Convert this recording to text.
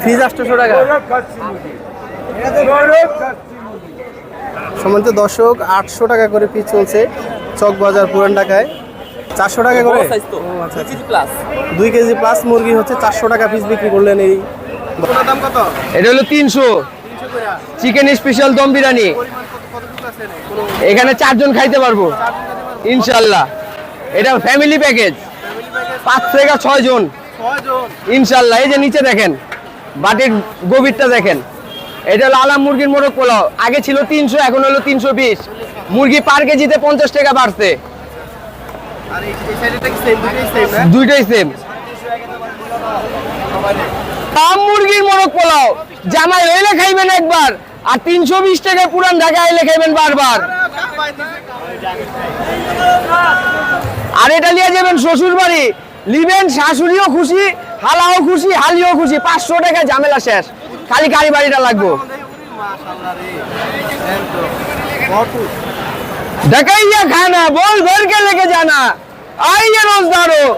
ফিজ 800 টাকা। সম্মানিত দর্শক 800 টাকা করে পিস চলছে চকবাজার পুরান ঢাকায়। 400 টাকা করে 2 কেজি প্লাস মুরগি হচ্ছে 400 টাকা পিস বিক্রি করলেন। এই দাম কত? এটা হলো 300 চিকেন স্পেশাল দম বিরিয়ানি। এখানে 4 জন খাইতে পারবো ইনশাআল্লাহ। এটা ফ্যামিলি প্যাকেজ 5 থেকে 6 জন ইনশাআল্লাহ। এই যে নিচে দেখেন বাটির গভীরটা দেখেন। এটা হলো আলাম মুরগির মোরগ পোলাও। আগে ছিল 300, এখন হলো 320। মুরগি পার কেজিতে 50 টাকা বাড়ছে। দুইটাই সেম। আলাম মুরগির মোরগ পোলাও জামাই এলে খাইবেন একবার, আর 320 টাকায় পুরান ঢাকা এলে খাইবেন বারবার। আর এটা নিয়ে যাবেন শ্বশুর বাড়ি, লিবেন শাশুড়িও খুশি, হালাও খুশি, হালিও খুশি। 500 টাকা ঝামেলা শেষ, খালি গাড়ি বাড়িটা লাগবো। ঢাকাইয়া খানা बोल भर के लेके जाना, आइए रोजदारों।